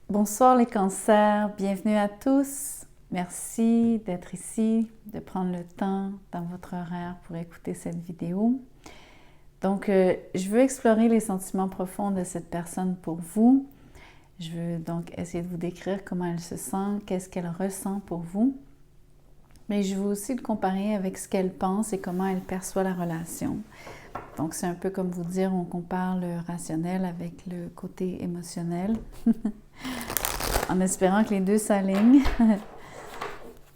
Bonsoir les cancers, bienvenue à tous. Merci d'être ici, de prendre le temps dans votre horaire pour écouter cette vidéo. Donc, je veux explorer les sentiments profonds de cette personne pour vous. Je veux donc essayer de vous décrire comment elle se sent, qu'est-ce qu'elle ressent pour vous. Mais je veux aussi le comparer avec ce qu'elle pense et comment elle perçoit la relation. Donc, c'est un peu comme vous dire, on compare le rationnel avec le côté émotionnel. En espérant que les deux s'alignent.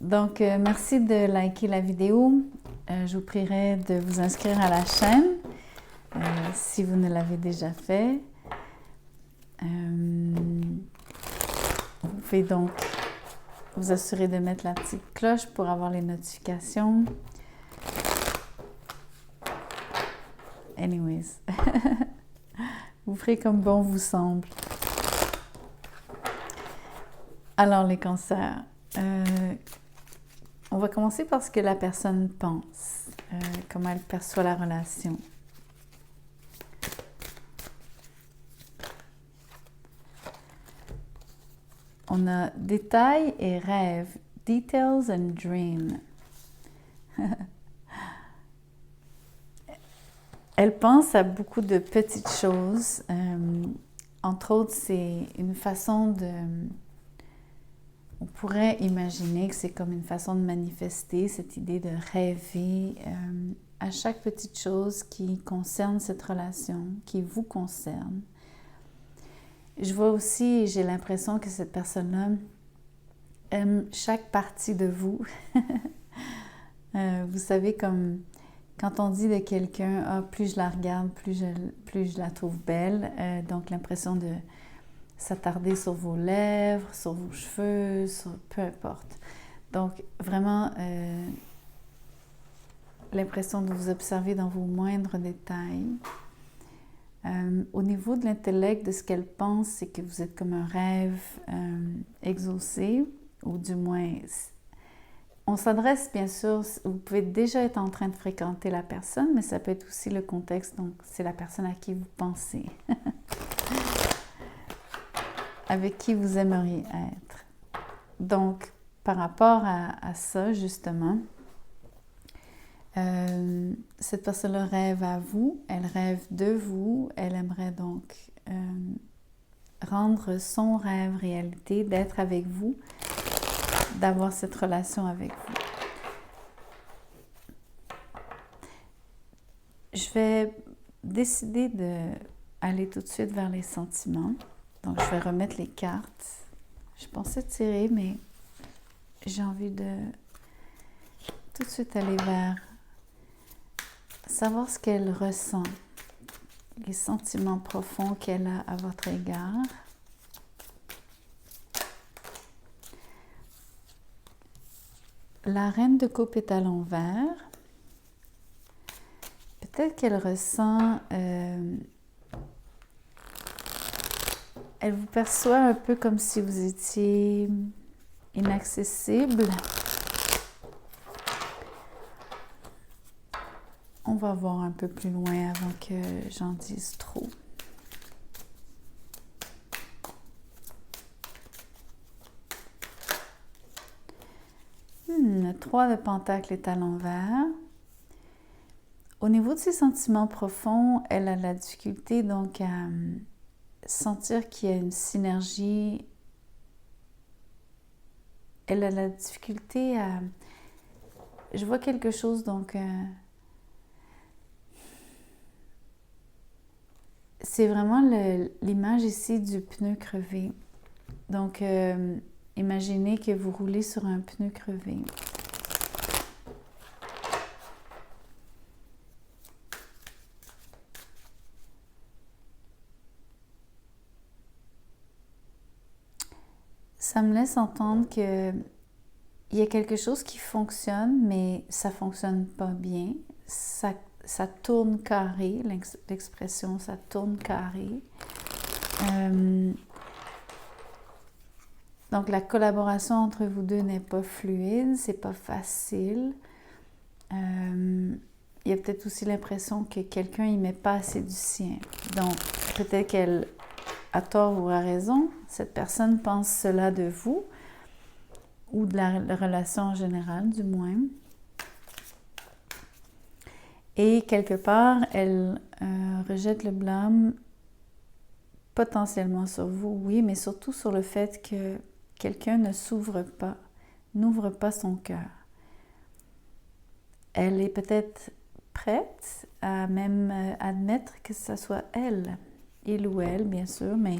Donc, merci de liker la vidéo. Je vous prierai de vous inscrire à la chaîne si vous ne l'avez déjà fait. Vous pouvez donc vous assurer de mettre la petite cloche pour avoir les notifications. Anyways, vous ferez comme bon vous semble. Alors, les cancers, on va commencer par ce que la personne pense, comment elle perçoit la relation. On a détails et rêves, details and dream. Elle pense à beaucoup de petites choses. Entre autres, c'est une façon de... On pourrait imaginer que c'est comme une façon de manifester cette idée de rêver à chaque petite chose qui concerne cette relation, qui vous concerne. Je vois aussi, j'ai l'impression que cette personne-là aime chaque partie de vous. Vous savez, comme quand on dit de quelqu'un, ah, plus je la regarde, plus je la trouve belle. Donc l'impression de s'attarder sur vos lèvres, sur vos cheveux, peu importe. Donc vraiment l'impression de vous observer dans vos moindres détails. Au niveau de l'intellect, de ce qu'elle pense, c'est que vous êtes comme un rêve exaucé, ou du moins, on s'adresse bien sûr, vous pouvez déjà être en train de fréquenter la personne, mais ça peut être aussi le contexte, donc c'est la personne à qui vous pensez, avec qui vous aimeriez être. Donc, par rapport à ça, justement, cette personne-là rêve à vous, elle rêve de vous, elle aimerait donc rendre son rêve réalité, d'être avec vous, d'avoir cette relation avec vous. Je vais décider d'aller tout de suite vers les sentiments. Donc, je vais remettre les cartes. Je pensais tirer, mais j'ai envie de tout de suite aller vers savoir ce qu'elle ressent, les sentiments profonds qu'elle a à votre égard. La reine de coupe est à l'envers. Peut-être qu'elle ressent... elle vous perçoit un peu comme si vous étiez inaccessible. On va voir un peu plus loin avant que j'en dise trop. Le 3 de Pentacle est à l'envers. Au niveau de ses sentiments profonds, elle a la difficulté donc à sentir qu'il y a une synergie. Elle a la difficulté à... Je vois quelque chose donc... c'est vraiment l'image ici du pneu crevé. Donc, imaginez que vous roulez sur un pneu crevé. Ça me laisse entendre que il y a quelque chose qui fonctionne, mais ça ne fonctionne pas bien. Ça tourne carré, l'expression « ça tourne carré ». Donc, la collaboration entre vous deux n'est pas fluide, c'est pas facile. Il y a peut-être aussi l'impression que quelqu'un n'y met pas assez du sien. Donc, peut-être qu'elle à tort ou à raison, cette personne pense cela de vous, ou de la relation en général, du moins. Et quelque part, elle rejette le blâme potentiellement sur vous, oui, mais surtout sur le fait que quelqu'un ne s'ouvre pas, n'ouvre pas son cœur. Elle est peut-être prête à même admettre que ce soit elle, il ou elle, bien sûr, mais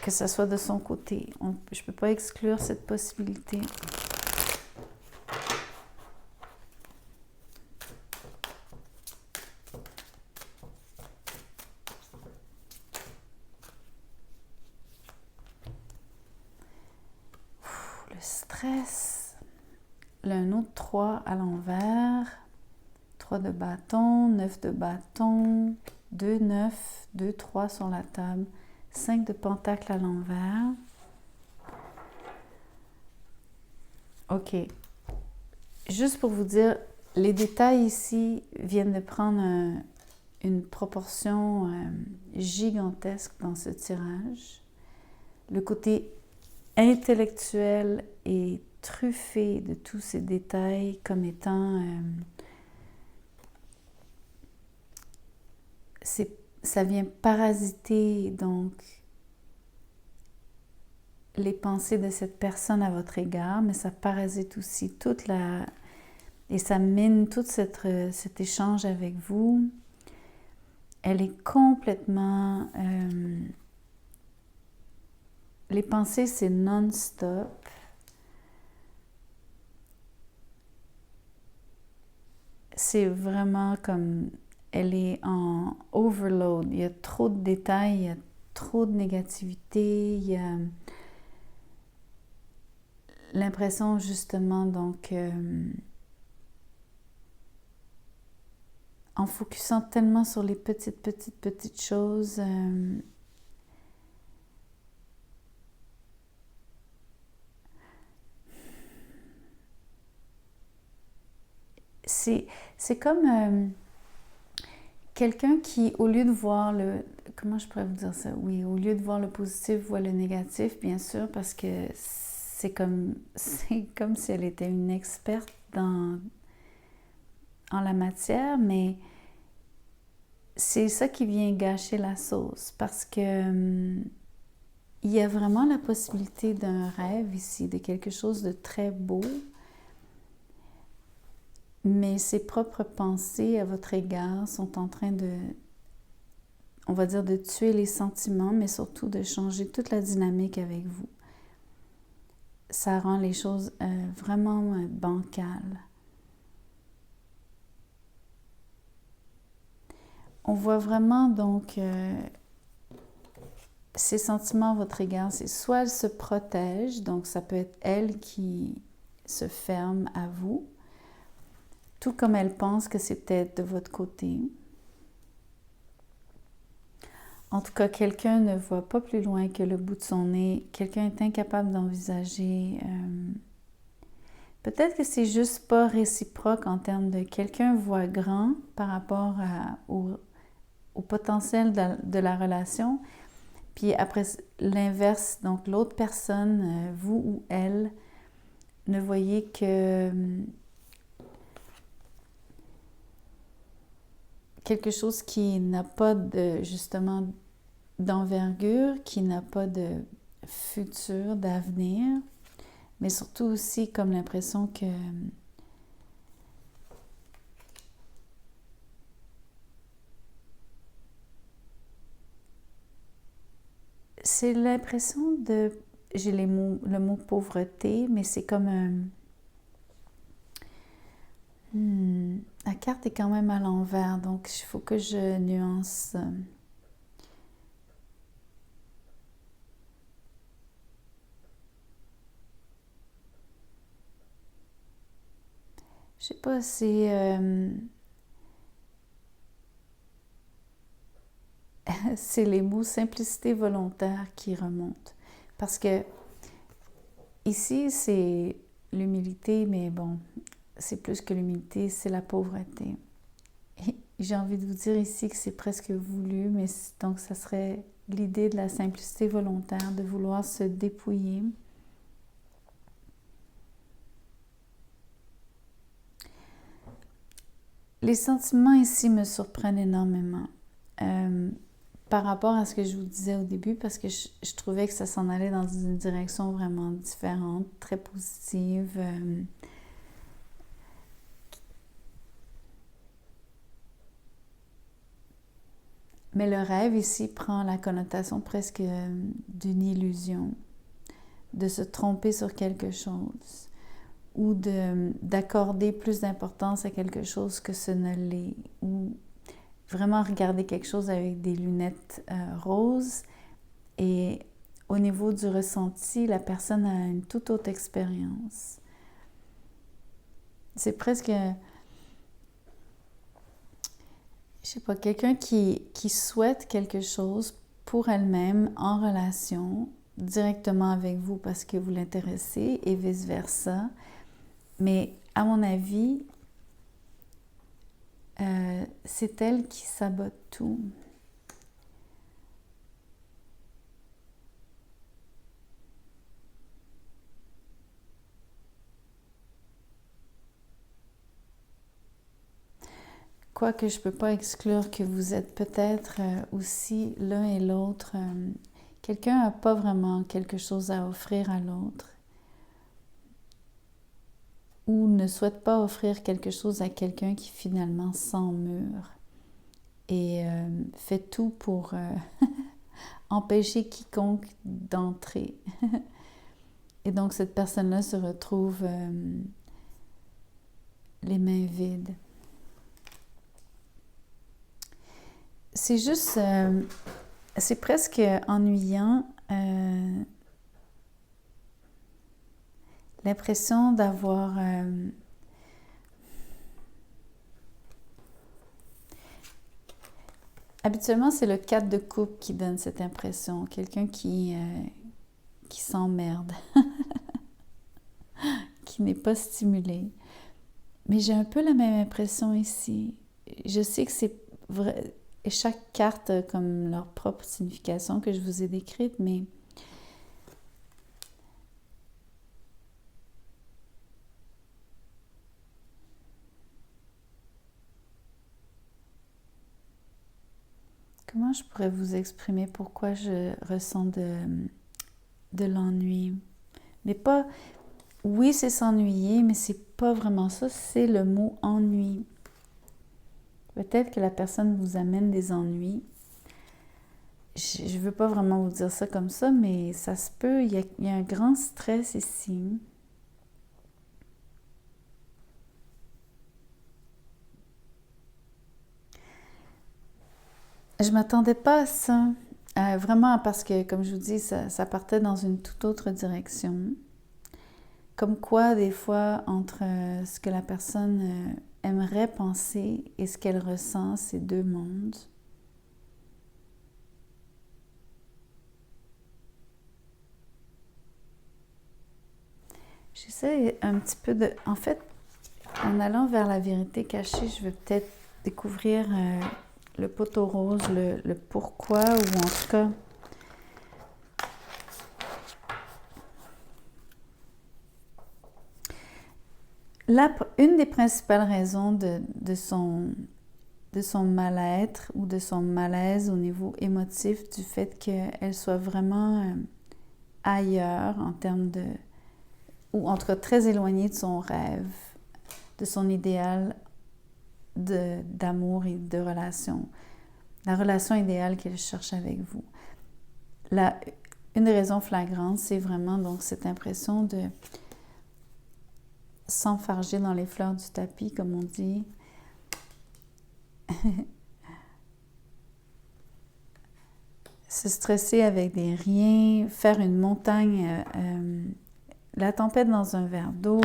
que ce soit de son côté. Je ne peux pas exclure cette possibilité. Le stress, un autre 3 à l'envers, 3 de bâton, 9 de bâton, 2, 9, 2, 3 sur la table, 5 de pentacle à l'envers. OK. Juste pour vous dire, les détails ici viennent de prendre une proportion gigantesque dans ce tirage. Le côté intellectuel est truffé de tous ces détails comme étant... ça vient parasiter donc les pensées de cette personne à votre égard, mais ça parasite aussi toute la... et ça mine tout cet échange avec vous. Elle est complètement... les pensées, c'est non-stop. C'est vraiment comme... Elle est en overload. Il y a trop de détails, il y a trop de négativité, il y a l'impression justement donc... en focusant tellement sur les petites choses, c'est comme quelqu'un qui, au lieu de voir le... Comment je pourrais vous dire ça? Oui, au lieu de voir le positif, voit le négatif, bien sûr, parce que c'est comme si elle était une experte en la matière, mais c'est ça qui vient gâcher la sauce, parce que il y a vraiment la possibilité d'un rêve ici, de quelque chose de très beau, mais ses propres pensées à votre égard sont en train de, on va dire, de tuer les sentiments, mais surtout de changer toute la dynamique avec vous. Ça rend les choses vraiment bancales. On voit vraiment donc ces sentiments à votre égard, c'est soit elle se protège, donc ça peut être elle qui se ferme à vous, tout comme elle pense que c'est peut-être de votre côté. En tout cas, quelqu'un ne voit pas plus loin que le bout de son nez. Quelqu'un est incapable d'envisager. Peut-être que c'est juste pas réciproque en termes de quelqu'un voit grand par rapport au potentiel de la relation. Puis après, l'inverse, donc l'autre personne, vous ou elle, ne voyez que quelque chose qui n'a pas de, justement, d'envergure, qui n'a pas de futur, d'avenir, mais surtout aussi comme l'impression que c'est l'impression de, j'ai le mot pauvreté, mais c'est comme la carte est quand même à l'envers, donc il faut que je nuance. Je sais pas, c'est les mots simplicité volontaire qui remontent. Parce que ici, c'est l'humilité, mais bon, c'est plus que l'humilité, c'est la pauvreté. Et j'ai envie de vous dire ici que c'est presque voulu, mais donc ça serait l'idée de la simplicité volontaire, de vouloir se dépouiller. Les sentiments ici me surprennent énormément par rapport à ce que je vous disais au début, parce que je trouvais que ça s'en allait dans une direction vraiment différente, très positive. Mais le rêve ici prend la connotation presque d'une illusion, de se tromper sur quelque chose ou d'accorder plus d'importance à quelque chose que ce ne l'est, ou vraiment regarder quelque chose avec des lunettes roses, et au niveau du ressenti, la personne a une toute autre expérience. C'est presque, je sais pas, quelqu'un qui souhaite quelque chose pour elle-même en relation directement avec vous parce que vous l'intéressez et vice-versa. Mais à mon avis, c'est elle qui sabote tout. Quoique je ne peux pas exclure que vous êtes peut-être aussi l'un et l'autre. Quelqu'un n'a pas vraiment quelque chose à offrir à l'autre, ou ne souhaite pas offrir quelque chose à quelqu'un qui finalement s'emmure et fait tout pour empêcher quiconque d'entrer. Et donc cette personne-là se retrouve les mains vides. C'est juste, c'est presque ennuyant, l'impression d'avoir habituellement, c'est le 4 de coupe qui donne cette impression. Quelqu'un qui s'emmerde, qui n'est pas stimulé. Mais j'ai un peu la même impression ici. Je sais que c'est vrai. Et chaque carte a comme leur propre signification que je vous ai décrite, mais comment je pourrais vous exprimer pourquoi je ressens de l'ennui? Mais pas, oui, c'est s'ennuyer, mais c'est pas vraiment ça, c'est le mot ennui. Peut-être que la personne vous amène des ennuis. Je ne veux pas vraiment vous dire ça comme ça, mais ça se peut. Il y a un grand stress ici. Je ne m'attendais pas à ça. Vraiment parce que, comme je vous dis, ça partait dans une toute autre direction. Comme quoi, des fois, entre ce que la personne aimerait penser et ce qu'elle ressent, c'est deux mondes. J'essaie un petit peu de... En fait, en allant vers la vérité cachée, je vais peut-être découvrir le poteau rose, le pourquoi, ou en tout cas... Une des principales raisons de son mal-être ou de son malaise au niveau émotif, du fait qu'elle soit vraiment ailleurs en termes de... ou en tout cas très éloignée de son rêve, de son idéal d'amour et de relation. La relation idéale qu'elle cherche avec vous. Une des raisons flagrantes, c'est vraiment donc cette impression de s'enfarger dans les fleurs du tapis, comme on dit. Se stresser avec des riens, faire une montagne, la tempête dans un verre d'eau.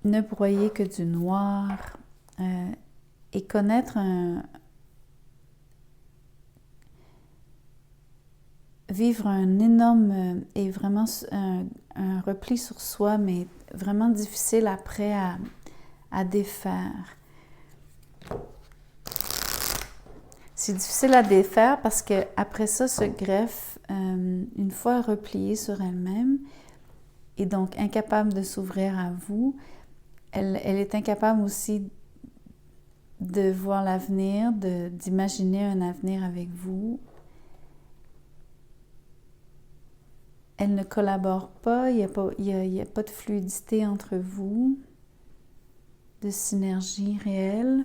Ne broyer que du noir et connaître vivre un énorme et vraiment un repli sur soi, mais vraiment difficile après à défaire. C'est difficile à défaire parce que après ça se greffe, une fois repliée sur elle-même, et donc incapable de s'ouvrir à vous, elle est incapable aussi de voir l'avenir, d'imaginer un avenir avec vous. Elle ne collabore pas, il n'y a pas de fluidité entre vous, de synergie réelle.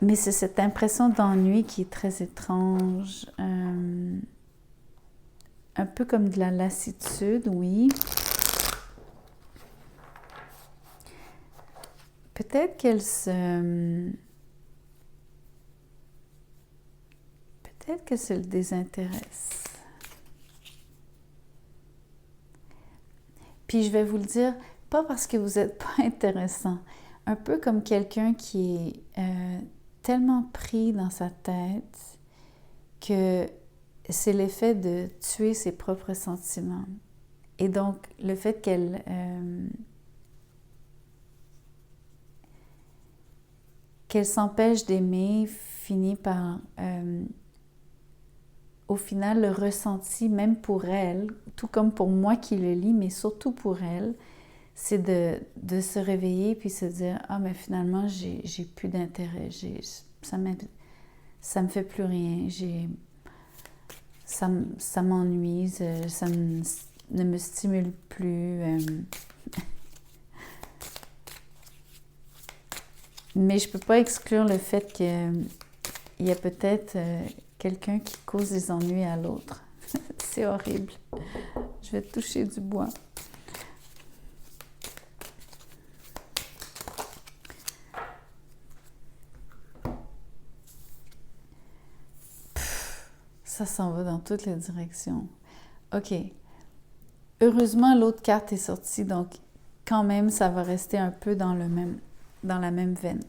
Mais c'est cette impression d'ennui qui est très étrange, un peu comme de la lassitude, oui. Peut-être qu'elle se... Peut-être que ça le désintéresse. Puis je vais vous le dire, pas parce que vous n'êtes pas intéressant, un peu comme quelqu'un qui est tellement pris dans sa tête que c'est l'effet de tuer ses propres sentiments. Et donc, le fait qu'elle s'empêche d'aimer finit par, au final, le ressenti, même pour elle, tout comme pour moi qui le lis, mais surtout pour elle, c'est de se réveiller puis se dire « Ah, mais finalement, j'ai plus d'intérêt, ça me fait plus rien, ça m'ennuie, ça ne me stimule plus. » Mais je ne peux pas exclure le fait qu'il y a peut-être quelqu'un qui cause des ennuis à l'autre. C'est horrible. Je vais toucher du bois. Ça s'en va dans toutes les directions. OK. Heureusement, l'autre carte est sortie, donc quand même, ça va rester un peu dans la même veine.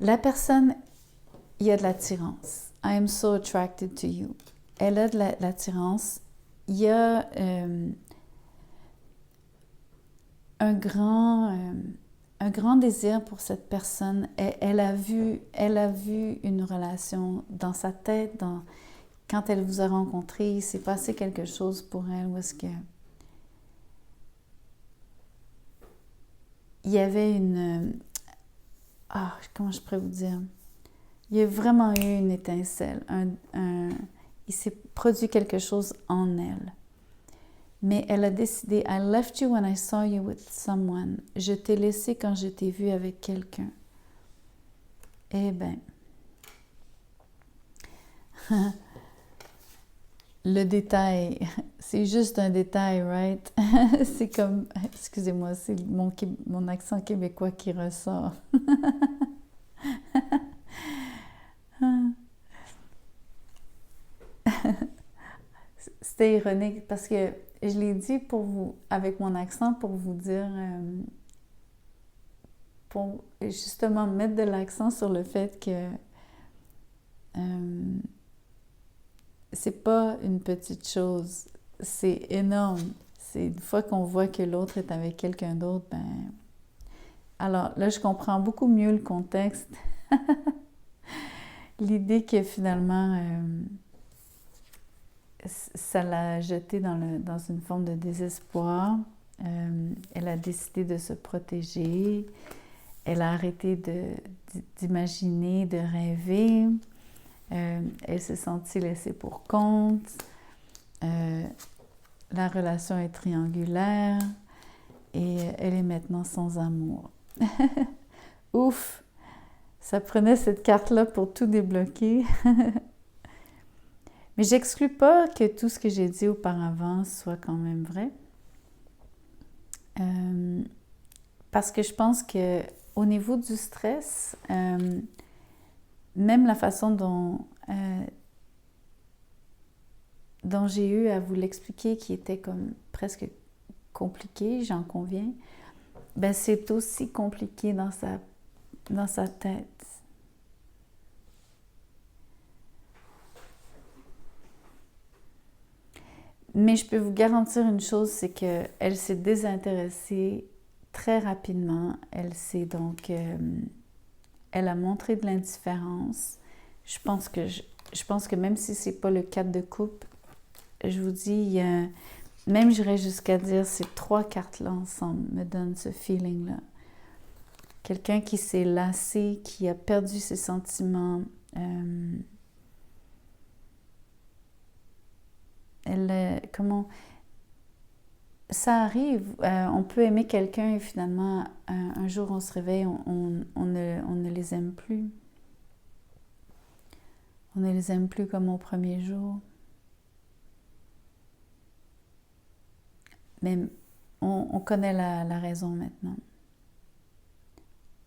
La personne, il y a de l'attirance. I am so attracted to you. Elle a de l'attirance. Il y a un grand désir pour cette personne. Elle a vu une relation dans sa tête, quand elle vous a rencontré, il s'est passé quelque chose pour elle où est-ce que il y avait comment je pourrais vous dire? Il y a vraiment eu une étincelle. Il s'est produit quelque chose en elle. Mais elle a décidé, I left you when I saw you with someone. Je t'ai laissé quand je t'ai vu avec quelqu'un. Eh bien, le détail, c'est juste un détail, right? C'est comme, excusez-moi, c'est mon accent québécois qui ressort. C'était ironique parce que je l'ai dit pour vous, avec mon accent, pour vous dire, pour justement mettre de l'accent sur le fait que c'est pas une petite chose, c'est énorme. C'est une fois qu'on voit que l'autre est avec quelqu'un d'autre, ben... Alors là, je comprends beaucoup mieux le contexte. L'idée que finalement, ça l'a jetée dans une forme de désespoir. Elle a décidé de se protéger. Elle a arrêté d'imaginer, de rêver. Elle s'est sentie laissée pour compte. La relation est triangulaire et elle est maintenant sans amour. Ouf! Ça prenait cette carte-là pour tout débloquer. Mais j'exclus pas que tout ce que j'ai dit auparavant soit quand même vrai. Parce que je pense que au niveau du stress, même la façon dont j'ai eu à vous l'expliquer, qui était comme presque compliqué, j'en conviens, ben c'est aussi compliqué dans sa tête. Mais je peux vous garantir une chose, c'est qu'elle s'est désintéressée très rapidement. Elle a montré de l'indifférence. je pense que même si c'est pas le 4 de coupe, je vous dis, il y a, même j'irais jusqu'à dire ces 3 cartes-là ensemble me donnent ce feeling-là. Quelqu'un qui s'est lassé, qui a perdu ses sentiments. Comment ça arrive, on peut aimer quelqu'un et finalement un jour on se réveille, on ne les aime plus. On ne les aime plus comme au premier jour. Mais on connaît la raison maintenant.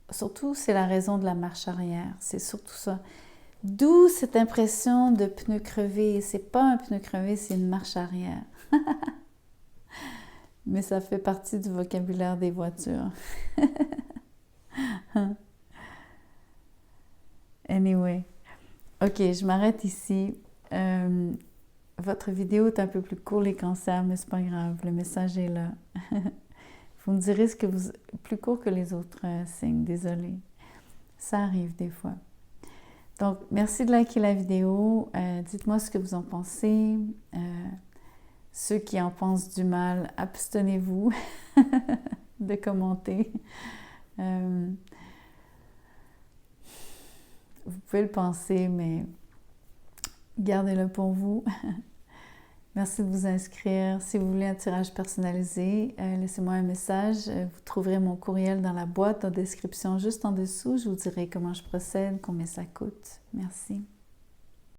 Surtout, c'est la raison de la marche arrière. C'est surtout ça. D'où cette impression de pneu crevé. C'est pas un pneu crevé, c'est une marche arrière. Mais ça fait partie du vocabulaire des voitures. Anyway. Ok, je m'arrête ici. Votre vidéo est un peu plus courte, les cancers, mais c'est pas grave. Le message est là. Vous me direz ce que vous... plus court que les autres signes. Désolée. Ça arrive des fois. Donc, merci de liker la vidéo. Dites-moi ce que vous en pensez. Ceux qui en pensent du mal, abstenez-vous de commenter. Vous pouvez le penser, mais gardez-le pour vous. Merci de vous inscrire. Si vous voulez un tirage personnalisé, laissez-moi un message. Vous trouverez mon courriel dans la boîte en description juste en dessous. Je vous dirai comment je procède, combien ça coûte. Merci.